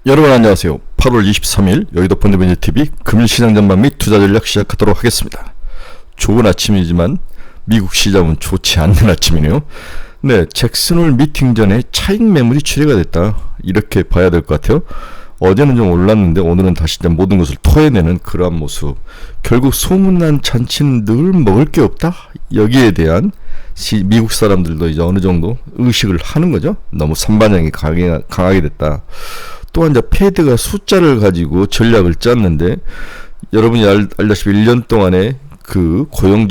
여러분 안녕하세요. 8월 23일 여의도 펀드매니저TV 금일시장 전망 및 투자전략 시작하도록 하겠습니다. 좋은 아침이지만 미국 시장은 좋지 않는 아침이네요. 네, 잭슨홀 미팅 전에 차익 매물이 출회가 됐다, 이렇게 봐야 될 것 같아요. 어제는 좀 올랐는데 오늘은 다시 모든 것을 토해내는 그러한 모습. 결국 소문난 잔치는 늘 먹을 게 없다, 여기에 대한 미국 사람들도 이제 어느 정도 의식을 하는 거죠. 너무 선반영이 강하게 됐다. 또한 이제 패드가 숫자를 가지고 전략을 짰는데, 여러분이 알다시피 1년 동안에 그 고용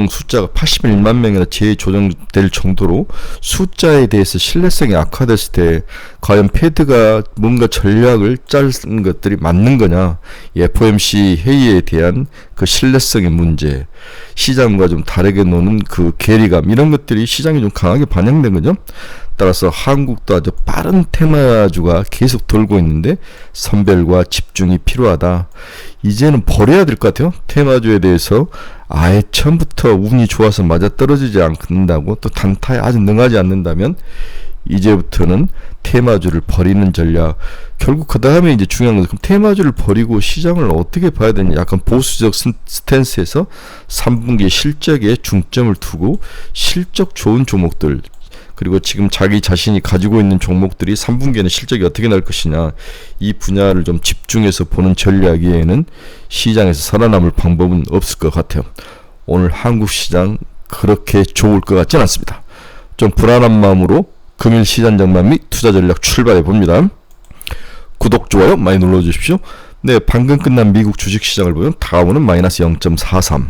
숫자가 81만 명이나 재조정될 정도로 숫자에 대해서 신뢰성이 악화됐을 때 과연 패드가 뭔가 전략을 짠 것들이 맞는 거냐, FOMC 회의에 대한 그 신뢰성의 문제, 시장과 좀 다르게 노는 그 괴리감, 이런 것들이 시장에 좀 강하게 반영된 거죠. 따라서 한국도 아주 빠른 테마주가 계속 돌고 있는데 선별과 집중이 필요하다. 이제는 버려야 될 것 같아요. 테마주에 대해서 아예 처음부터 운이 좋아서 맞아떨어지지 않는다고, 또 단타에 아주 능하지 않는다면 이제부터는 테마주를 버리는 전략. 결국 그 다음에 이제 중요한 것은, 그럼 테마주를 버리고 시장을 어떻게 봐야 되냐, 약간 보수적 스탠스에서 3분기 실적에 중점을 두고 실적 좋은 종목들, 그리고 지금 자기 자신이 가지고 있는 종목들이 3분기에는 실적이 어떻게 날 것이냐, 이 분야를 좀 집중해서 보는 전략에는 시장에서 살아남을 방법은 없을 것 같아요. 오늘 한국 시장 그렇게 좋을 것 같지는 않습니다. 좀 불안한 마음으로 금일 시장 전망 및 투자 전략 출발해 봅니다. 구독, 좋아요 많이 눌러주십시오. 네, 방금 끝난 미국 주식시장을 보면 다우는 마이너스 0.43,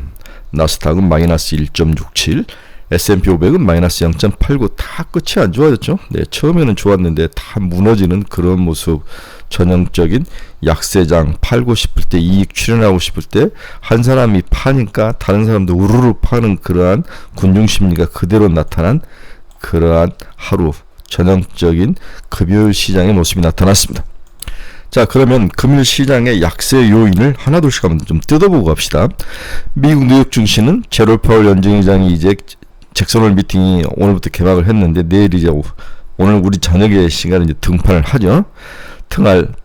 나스닥은 마이너스 1.67, S&P 500은 마이너스 0.89, 다 끝이 안 좋아졌죠. 네, 처음에는 좋았는데 다 무너지는 그런 모습. 전형적인 약세장, 팔고 싶을 때, 이익 출현하고 싶을 때 한 사람이 파니까 다른 사람도 우르르 파는 그러한 군중심리가 그대로 나타난 그러한 하루, 전형적인 금요일 시장의 모습이 나타났습니다. 자, 그러면 금일 시장의 약세 요인을 하나둘씩 한번 좀 뜯어보고 갑시다. 미국 뉴욕 증시는 제롬 파월 연준의장이 이제 잭슨홀 미팅이 오늘부터 개막을 했는데, 내일 이제 오늘 우리 저녁에 시간에 이제 등판을 하죠.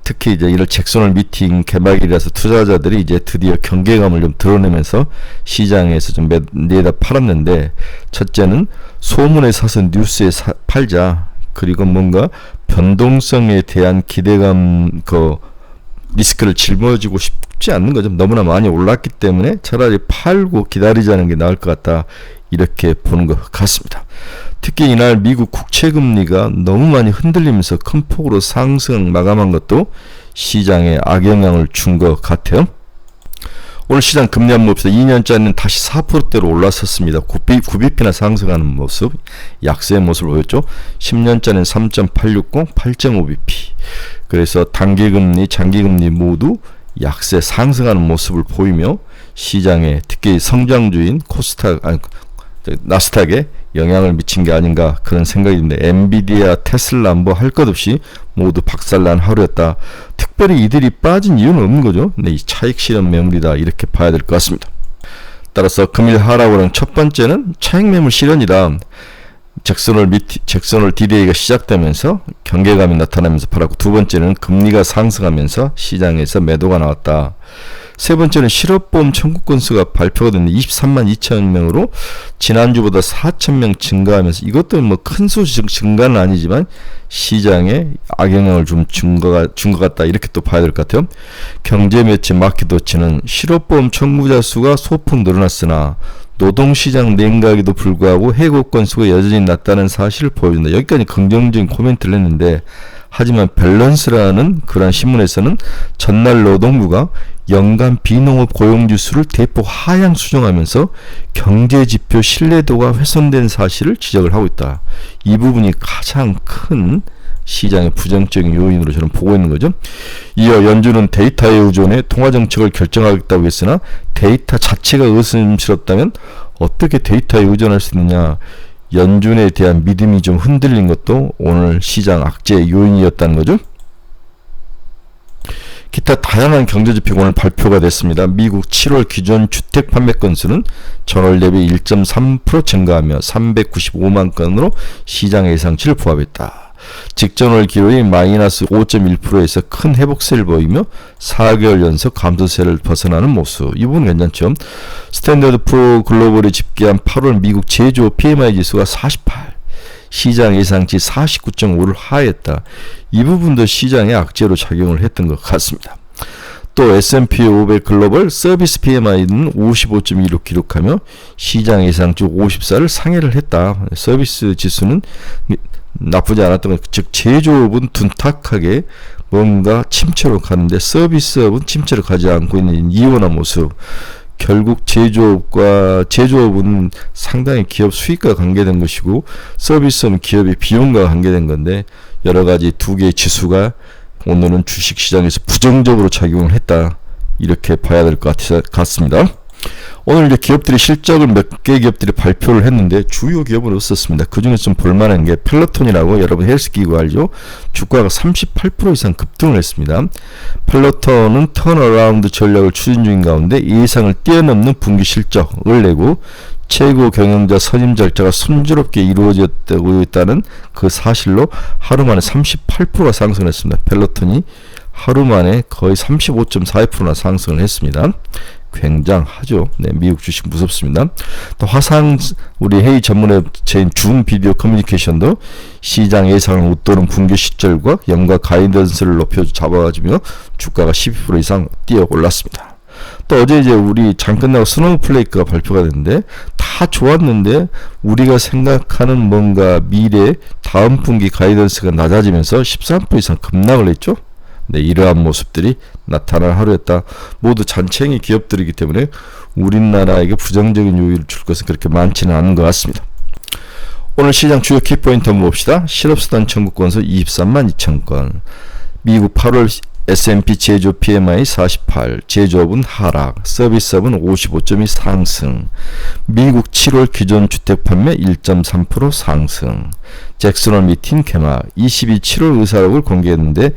특히 이제 이런 잭슨홀 미팅 개막이라서 투자자들이 이제 드디어 경계감을 좀 드러내면서 시장에서 좀 내다 팔았는데, 첫째는 소문에 사서 뉴스에 팔자. 그리고 뭔가 변동성에 대한 기대감, 리스크를 짊어지고 싶지 않는 거죠. 너무나 많이 올랐기 때문에 차라리 팔고 기다리자는 게 나을 것 같다, 이렇게 보는 것 같습니다. 특히 이날 미국 국채금리가 너무 많이 흔들리면서 큰 폭으로 상승 마감한 것도 시장에 악영향을 준 것 같아요. 오늘 시장 금리 한 모습에서 2년짜리는 다시 4%대로 올라섰습니다. 9bp나 상승하는 모습, 약세의 모습을 보였죠. 10년짜리는 3.860, 8.5bp. 그래서 단기금리, 장기금리 모두 약세 상승하는 모습을 보이며 시장에, 특히 성장주인 나스닥에 영향을 미친 게 아닌가, 그런 생각이 듭니다. 엔비디아, 테슬라 뭐 할 것 없이 모두 박살난 하루였다. 특별히 이들이 빠진 이유는 없는 거죠. 근데 이 차익 실현 매물이다, 이렇게 봐야 될 것 같습니다. 따라서 금일 하락으로는 첫 번째는 차익 매물 실현이다. 잭슨홀 D-Day가 시작되면서 경계감이 나타나면서 팔았고, 두 번째는 금리가 상승하면서 시장에서 매도가 나왔다. 세 번째는 실업보험 청구 건수가 발표가 됐는데 23만 2천 명으로 지난주보다 4천 명 증가하면서, 이것도 뭐 큰 수 증가는 아니지만 시장에 악영향을 좀 준 것 같다, 이렇게 또 봐야 될 것 같아요. 경제매체 마켓워치는 실업보험 청구자 수가 소폭 늘어났으나 노동시장 냉각에도 불구하고 해고 건수가 여전히 낮다는 사실을 보여준다. 여기까지 긍정적인 코멘트를 했는데, 하지만 밸런스라는 그런 신문에서는 전날 노동부가 연간 비농업 고용지수를 대폭 하향 수정하면서 경제지표 신뢰도가 훼손된 사실을 지적을 하고 있다. 이 부분이 가장 큰 시장의 부정적인 요인으로 저는 보고 있는 거죠. 이어 연준은 데이터에 의존해 통화정책을 결정하겠다고 했으나 데이터 자체가 의심스럽다면 어떻게 데이터에 의존할 수 있느냐, 연준에 대한 믿음이 좀 흔들린 것도 오늘 시장 악재의 요인이었다는 거죠. 기타 다양한 경제지표가 오늘 발표가 됐습니다. 미국 7월 기존 주택 판매 건수는 전월 대비 1.3% 증가하며 395만 건으로 시장 예상치를 부합했다. 직전월 기록이 마이너스 5.1%에서 큰 회복세를 보이며 4개월 연속 감소세를 벗어나는 모습. 이 부분 괜찮죠. 스탠더드 프로 글로벌이 집계한 8월 미국 제조업 PMI 지수가 48, 시장 예상치 49.5를 하회했다. 이 부분도 시장의 악재로 작용을 했던 것 같습니다. 또 S&P 500 글로벌 서비스 PMI는 55.2로 기록하며 시장 예상치 54를 상회를 했다. 서비스 지수는 나쁘지 않았던 것, 즉 제조업은 둔탁하게 뭔가 침체로 가는데 서비스업은 침체로 가지 않고 있는 이원한 모습. 결국 제조업은 상당히 기업 수익과 관계된 것이고 서비스업은 기업의 비용과 관계된 건데 여러 가지 두 개의 지수가 오늘은 주식시장에서 부정적으로 작용을 했다. 이렇게 봐야 될 것 같습니다. 오늘 이제 기업들이 실적을 몇 개 기업들이 발표를 했는데 주요 기업은 없었습니다. 그 중에 좀 볼만한 게 펠로톤이라고 여러분 헬스기구 알죠? 주가가 38% 이상 급등을 했습니다. 펠로톤은 턴어라운드 전략을 추진 중인 가운데 예상을 뛰어넘는 분기 실적을 내고 최고 경영자 선임 절차가 순조롭게 이루어졌다고 있다는 그 사실로 하루 만에 38%가 상승했습니다. 펠로톤이 하루 만에 거의 35.42%나 상승을 했습니다. 굉장하죠. 네, 미국 주식 무섭습니다. 또 화상 우리 회의 전문업체인 줌 비디오 커뮤니케이션도 시장 예상을 웃도는 분기 실적과 연가 가이던스를 높여 잡아가지고 주가가 12% 이상 뛰어 올랐습니다. 또 어제 이제 우리 장 끝나고 스노우플레이크가 발표가 됐는데 다 좋았는데 우리가 생각하는 뭔가 미래 다음 분기 가이던스가 낮아지면서 13% 이상 급락을 했죠. 네, 이러한 모습들이 나타날 하루였다. 모두 잔챙이 기업들이기 때문에 우리나라에게 부정적인 요인을 줄 것은 그렇게 많지는 않은 것 같습니다. 오늘 시장 주요 키포인트 한번 봅시다. 실업수단 청구 건수 23만 2천 건. 미국 8월 S&P 제조 PMI 48, 제조업은 하락, 서비스업은 55.2 상승. 미국 7월 기존 주택 판매 1.3% 상승. 잭슨홀 미팅 개막, 22 7월 의사록을 공개했는데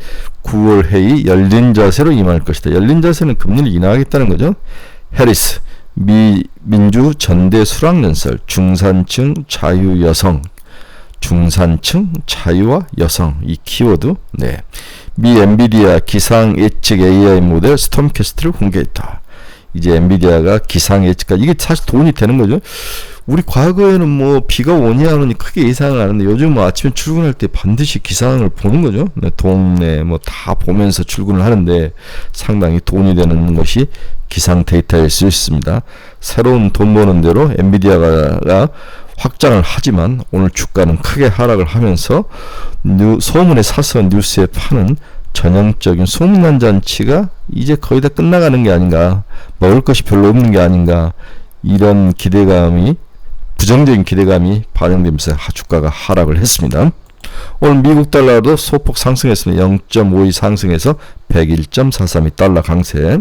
9월 회의 열린 자세로 임할 것이다. 열린 자세는 금리를 인하하겠다는 거죠. 해리스, 민주 전대 수락연설, 중산층 자유 여성. 중산층 자유와 여성, 이 키워드. 네. 미 엔비디아 기상 예측 AI 모델 스톰캐스트를 공개했다. 이제 엔비디아가 기상 예측가 이게 사실 돈이 되는 거죠. 우리 과거에는 뭐 비가 오니 안 오니 크게 예상을 하는데 요즘 뭐 아침에 출근할 때 반드시 기상을 보는 거죠. 네, 동네 뭐 다 보면서 출근을 하는데 상당히 돈이 되는 것이 기상 데이터일 수 있습니다. 새로운 돈 버는 대로 엔비디아가 확장을 하지만 오늘 주가는 크게 하락을 하면서 소문에 사서 뉴스에 파는 전형적인 소문난 잔치가 이제 거의 다 끝나가는 게 아닌가, 먹을 것이 별로 없는 게 아닌가, 이런 기대감이, 부정적인 기대감이 반영되면서 주가가 하락을 했습니다. 오늘 미국 달러도 소폭 상승했습니다. 0.52 상승해서 101.432 달러 강세.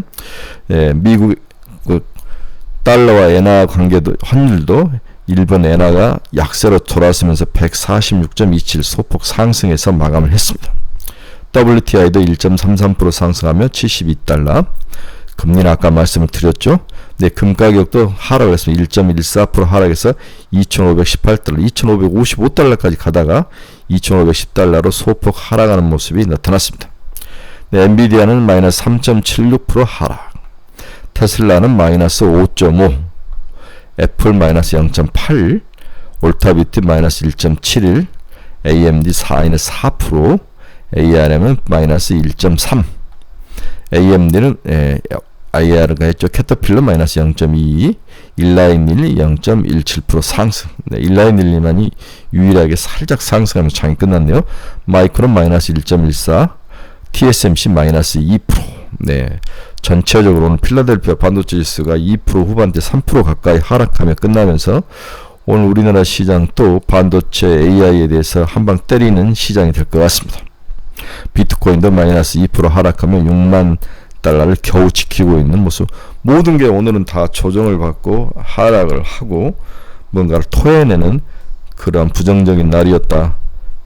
예, 미국 달러와 엔화 관계도 환율도 일본 엔화가 약세로 돌아서면서 146.27 소폭 상승해서 마감을 했습니다. WTI도 1.33% 상승하며 72달러. 금리는 아까 말씀을 드렸죠. 네, 금 가격도 하락했습니다. 1.14% 하락해서 2,518달러, 2,555달러까지 가다가 2,510달러로 소폭 하락하는 모습이 나타났습니다. 네, 엔비디아는 마이너스 3.76% 하락. 테슬라는 마이너스 5.5%. 애플 마이너스 0.8, 올타비트 마이너스 1.71, AMD 마이너스 4%, ARM은 마이너스 1.3, AMD는 IR가 했죠. 캐터필러 마이너스 0.22, 일라인닐리 0.17% 상승. 네, 일라인닐리만이 유일하게 살짝 상승하면서 장이 끝났네요. 마이크론 마이너스 1.14, TSMC 마이너스 2%. 네, 전체적으로 오늘 필라델피아 반도체 지수가 2% 후반대 3% 가까이 하락하며 끝나면서 오늘 우리나라 시장 또 반도체 AI에 대해서 한방 때리는 시장이 될 것 같습니다. 비트코인도 마이너스 2% 하락하며 6만 달러를 겨우 지키고 있는 모습. 모든 게 오늘은 다 조정을 받고 하락을 하고 뭔가를 토해내는 그런 부정적인 날이었다.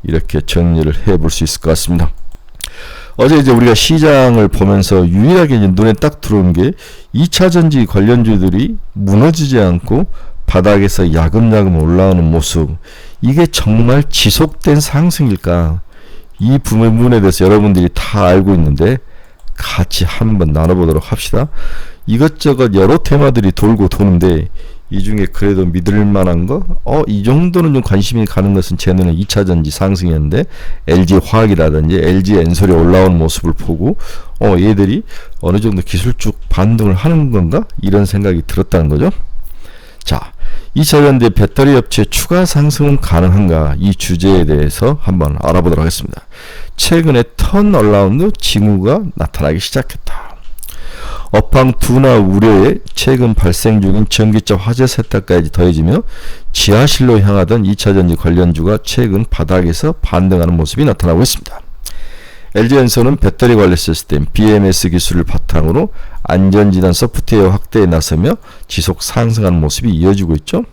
이렇게 정리를 해볼 수 있을 것 같습니다. 어제 이제 우리가 시장을 보면서 유일하게 이제 눈에 딱 들어온 게 2차전지 관련주들이 무너지지 않고 바닥에서 야금야금 올라오는 모습. 이게 정말 지속된 상승일까? 이 부분에 대해서 여러분들이 다 알고 있는데 같이 한번 나눠보도록 합시다. 이것저것 여러 테마들이 돌고 도는데 이 중에 그래도 믿을 만한 거? 이 정도는 좀 관심이 가는 것은 제 눈에 2차전지 상승이었는데 LG화학이라든지 LG엔솔이 올라오는 모습을 보고 얘들이 어느 정도 기술적 반등을 하는 건가? 이런 생각이 들었다는 거죠. 자, 2차전지 배터리 업체 추가 상승은 가능한가? 이 주제에 대해서 한번 알아보도록 하겠습니다. 최근에 턴어라운드 징후가 나타나기 시작했다. 업황 둔화 우려에 최근 발생 중인 전기차 화재 세탁까지 더해지며 지하실로 향하던 2차전지 관련주가 최근 바닥에서 반등하는 모습이 나타나고 있습니다. LG엔솔은 배터리 관리 시스템 BMS 기술을 바탕으로 안전진단 소프트웨어 확대에 나서며 지속 상승하는 모습이 이어지고 있죠.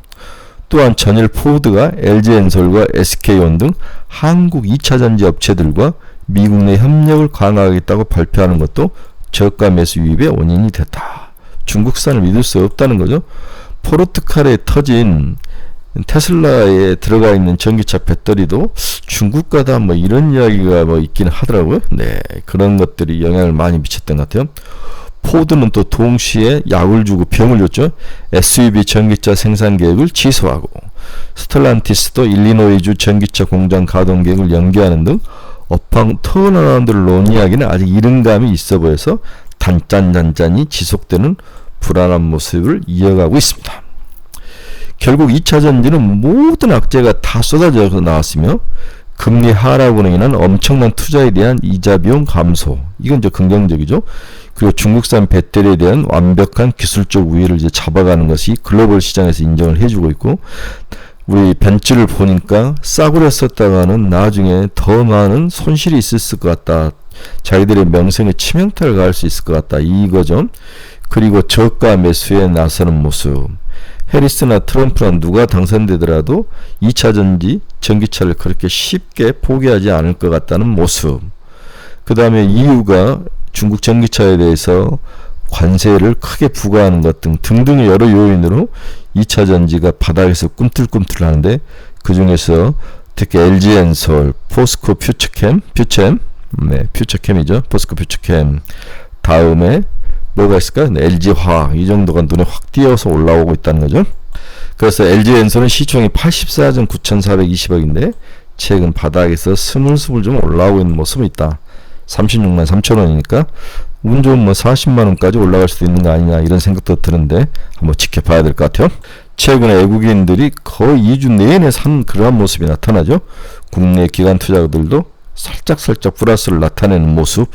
또한 전일 포드가 LG엔솔과 SK온 등 한국 2차전지 업체들과 미국 내 협력을 강화하겠다고 발표하는 것도 저가 매수 유입의 원인이 됐다. 중국산을 믿을 수 없다는 거죠. 포르투갈에 터진 테슬라에 들어가 있는 전기차 배터리도 중국 가다 뭐 이런 이야기가 뭐 있기는 하더라고요. 네, 그런 것들이 영향을 많이 미쳤던 것 같아요. 포드는 또 동시에 약을 주고 병을 줬죠. SUV 전기차 생산 계획을 취소하고 스텔란티스도 일리노이주 전기차 공장 가동 계획을 연기하는 등 업황 턴어라운드를 논의하기는 아직 이른 감이 있어 보여서 단짠단짠이 지속되는 불안한 모습을 이어가고 있습니다. 결국 2차전지는 모든 악재가 다 쏟아져 나왔으며 금리 하락으로 인한 엄청난 투자에 대한 이자 비용 감소, 이건 이제 긍정적이죠. 그리고 중국산 배터리에 대한 완벽한 기술적 우위를 이제 잡아가는 것이 글로벌 시장에서 인정을 해주고 있고, 우리 벤츠를 보니까 싸구려 썼다가는 나중에 더 많은 손실이 있을 것 같다. 자기들의 명성에 치명타를 가할 수 있을 것 같다. 이거죠. 그리고 저가 매수에 나서는 모습. 해리스나 트럼프나 누가 당선되더라도 2차전지 전기차를 그렇게 쉽게 포기하지 않을 것 같다는 모습. 그 다음에 EU가 중국 전기차에 대해서 관세를 크게 부과하는 것 등등의 여러 요인으로 2차전지가 바닥에서 꿈틀꿈틀 하는데, 그 중에서 특히 LG엔솔, 포스코 퓨처캠, 퓨처캠이죠. 포스코 퓨처캠. 다음에 뭐가 있을까? LG화학. 이 정도가 눈에 확 띄어서 올라오고 있다는 거죠. 그래서 LG엔솔은 시총이 84전 9,420억인데 최근 바닥에서 스물스물 좀 올라오고 있는 모습이 있다. 36만 3천원이니까 운 좋으면 뭐 40만원까지 올라갈 수도 있는 거 아니냐, 이런 생각도 드는데 한번 지켜봐야 될 것 같아요. 최근에 외국인들이 거의 2주 내내 산 그러한 모습이 나타나죠. 국내 기관 투자자들도 살짝 플러스를 나타내는 모습,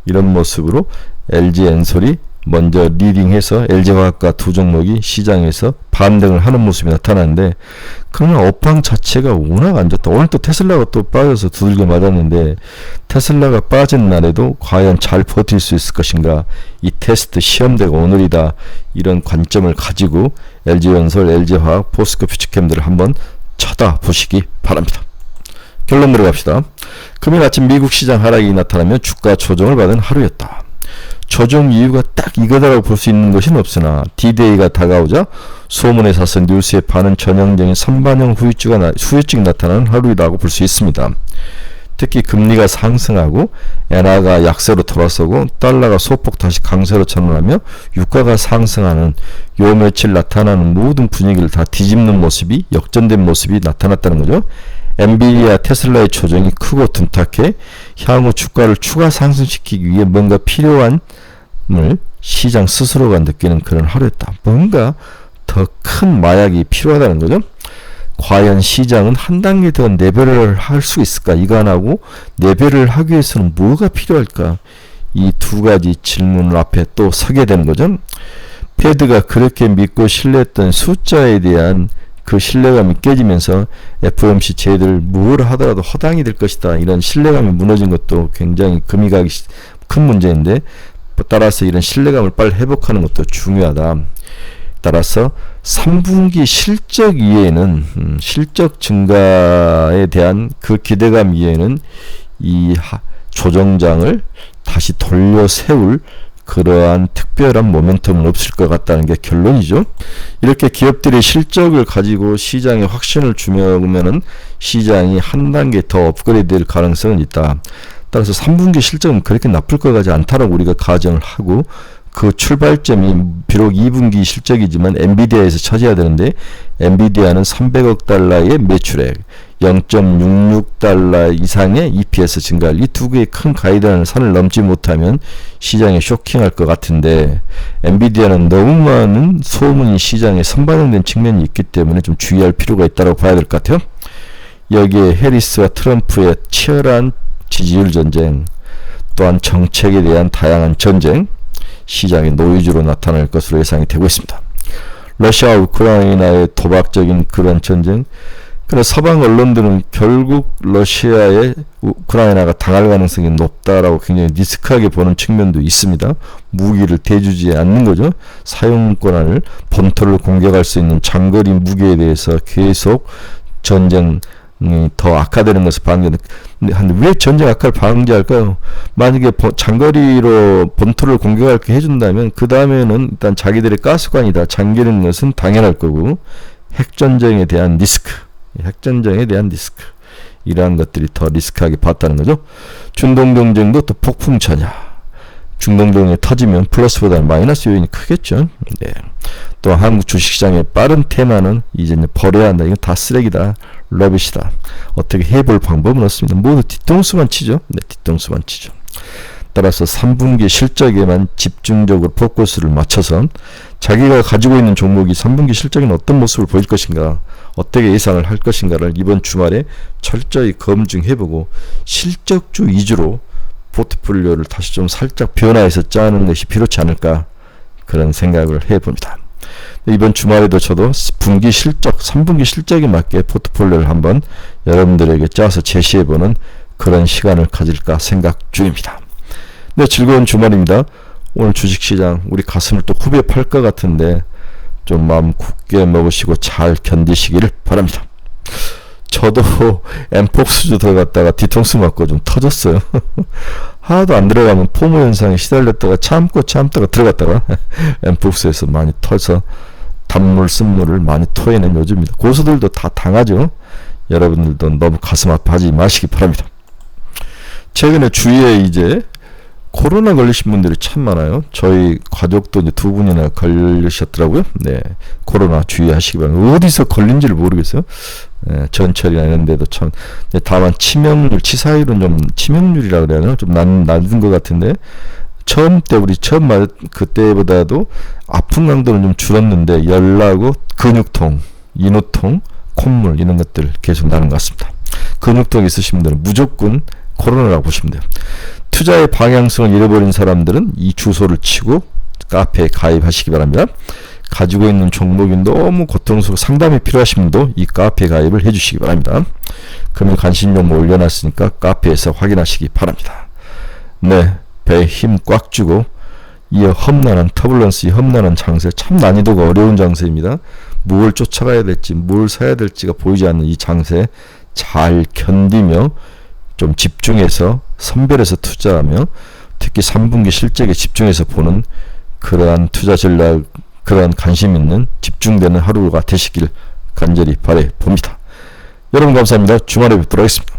이런 모습으로 LG엔솔이 먼저 리딩해서 LG화학과 두 종목이 시장에서 반등을 하는 모습이 나타나는데, 그러나 업황 자체가 워낙 안 좋다. 오늘 또 테슬라가 또 빠져서 두들겨 맞았는데, 테슬라가 빠진 날에도 과연 잘 버틸 수 있을 것인가, 이 테스트 시험대가 오늘이다, 이런 관점을 가지고 LG엔솔, LG화학, 포스코 퓨처캠들을 한번 쳐다보시기 바랍니다. 결론 들어갑시다. 금요일 아침 미국 시장 하락이 나타나며 주가 조정을 받은 하루였다. 조정 이유가 딱 이거다라고 볼 수 있는 것은 없으나 D-Day가 다가오자 소문에 사서 뉴스에 반은 전형적인 선반영 후유증이 나타나는 하루이라고 볼 수 있습니다. 특히 금리가 상승하고 엔화가 약세로 돌아서고 달러가 소폭 다시 강세로 전환하며 유가가 상승하는 요 며칠 나타나는 모든 분위기를 다 뒤집는 모습이, 역전된 모습이 나타났다는 거죠. 엔비디아, 테슬라의 조정이 크고 둔탁해 향후 주가를 추가 상승시키기 위해 뭔가 필요함을 시장 스스로가 느끼는 그런 하루였다. 뭔가 더 큰 마약이 필요하다는 거죠. 과연 시장은 한 단계 더 레벨을 할 수 있을까? 이거 안 하고 레벨을 하기 위해서는 뭐가 필요할까? 이 두 가지 질문 앞에 또 서게 되는 거죠. 패드가 그렇게 믿고 신뢰했던 숫자에 대한 그 신뢰감이 깨지면서 FOMC 쟤들 뭘 하더라도 허당이 될 것이다, 이런 신뢰감이 무너진 것도 굉장히 금이 가기 큰 문제인데, 따라서 이런 신뢰감을 빨리 회복하는 것도 중요하다. 따라서 3분기 실적 이외에는 실적 증가에 대한 그 기대감 이외에는 이 조정장을 다시 돌려 세울 그러한 특별한 모멘텀은 없을 것 같다는 게 결론이죠. 이렇게 기업들의 실적을 가지고 시장에 확신을 주면은 시장이 한 단계 더 업그레이드 될 가능성은 있다. 따라서 3분기 실적은 그렇게 나쁠 것 같지 않다라고 우리가 가정을 하고, 그 출발점이 비록 2분기 실적이지만 엔비디아에서 찾아야 되는데, 엔비디아는 300억 달러의 매출액, 0.66달러 이상의 EPS 증가할 이 두 개의 큰 가이드라인을 산을 넘지 못하면 시장에 쇼킹할 것 같은데, 엔비디아는 너무 많은 소문이 시장에 선반영된 측면이 있기 때문에 좀 주의할 필요가 있다고 봐야 될 것 같아요. 여기에 해리스와 트럼프의 치열한 지지율 전쟁, 또한 정책에 대한 다양한 전쟁, 시장의 노이즈로 나타날 것으로 예상이 되고 있습니다. 러시아와 우크라이나의 도박적인 그런 전쟁, 그래서 서방 언론들은 결국 러시아에 우크라이나가 당할 가능성이 높다라고 굉장히 리스크하게 보는 측면도 있습니다. 무기를 대주지 않는 거죠. 사용 권한을, 본토를 공격할 수 있는 장거리 무기에 대해서 계속 전쟁 더 악화되는 것을 방지하는. 왜 전쟁 악화를 방지할까요? 만약에 장거리로 본토를 공격하게 해준다면 그 다음에는 일단 자기들의 가스관이 다 잠기는 것은 당연할 거고, 핵전쟁에 대한 리스크, 이러한 것들이 더 리스크하게 봤다는 거죠. 중동 경쟁도 또 폭풍 전야, 중동 경쟁이 터지면 플러스보다는 마이너스 요인이 크겠죠. 네. 또 한국 주식시장의 빠른 테마는 이제 버려야 한다. 이건 다 쓰레기다, 러비시다. 어떻게 해볼 방법은 없습니다. 모두 뒤통수만 치죠. 네, 뒤통수만 치죠. 따라서 3분기 실적에만 집중적으로 포커스를 맞춰서 자기가 가지고 있는 종목이 3분기 실적에는 어떤 모습을 보일 것인가, 어떻게 예상을 할 것인가를 이번 주말에 철저히 검증해보고 실적주 위주로 포트폴리오를 다시 좀 살짝 변화해서 짜는 것이 필요치 않을까, 그런 생각을 해봅니다. 이번 주말에도 저도 분기 실적, 3분기 실적에 맞게 포트폴리오를 한번 여러분들에게 짜서 제시해보는 그런 시간을 가질까 생각 중입니다. 네, 즐거운 주말입니다. 오늘 주식시장 우리 가슴을 또 후벼 팔 것 같은데 좀 마음 굳게 먹으시고 잘 견디시기를 바랍니다. 저도 엠폭스주 들어갔다가 뒤통수 맞고 좀 터졌어요. 하나도 안 들어가면 포모 현상에 시달렸다가 참다가 들어갔다가 엠폭스에서 많이 터서 단물 쓴물을 많이 토해낸 요즘입니다. 고수들도 다 당하죠. 여러분들도 너무 가슴 아파하지 마시기 바랍니다. 최근에 주위에 이제 코로나 걸리신 분들이 참 많아요. 저희 가족도 이제 2분이나 걸리셨더라고요. 네, 코로나 주의하시기 바랍니다. 어디서 걸린지를 모르겠어요. 네, 전철이나 이런 데도 참. 다만 치명률, 치사율은 좀, 치명률이라 그래야 하나? 좀 낮은 것 같은데, 우리 처음 맞 그때보다도 아픈 강도는 좀 줄었는데, 열나고 근육통, 인후통, 콧물 이런 것들 계속 나는 것 같습니다. 근육통 있으신 분들은 무조건 코로나라고 보시면 돼요. 투자의 방향성을 잃어버린 사람들은 이 주소를 치고 카페에 가입하시기 바랍니다. 가지고 있는 종목이 너무 고통스럽고 상담이 필요하신 분도 이 카페에 가입을 해주시기 바랍니다. 그러면 관심 종목 올려놨으니까 카페에서 확인하시기 바랍니다. 네, 배에 힘 꽉 주고 이 험난한 터블런스, 이 험난한 장세, 참 난이도가 어려운 장세입니다. 뭘 쫓아가야 될지, 뭘 사야 될지가 보이지 않는 이 장세 잘 견디며 좀 집중해서 선별해서 투자하며 특히 3분기 실적에 집중해서 보는 그러한 투자 전략, 그러한 관심 있는 집중되는 하루가 되시길 간절히 바라봅니다. 여러분 감사합니다. 주말에 뵙도록 하겠습니다.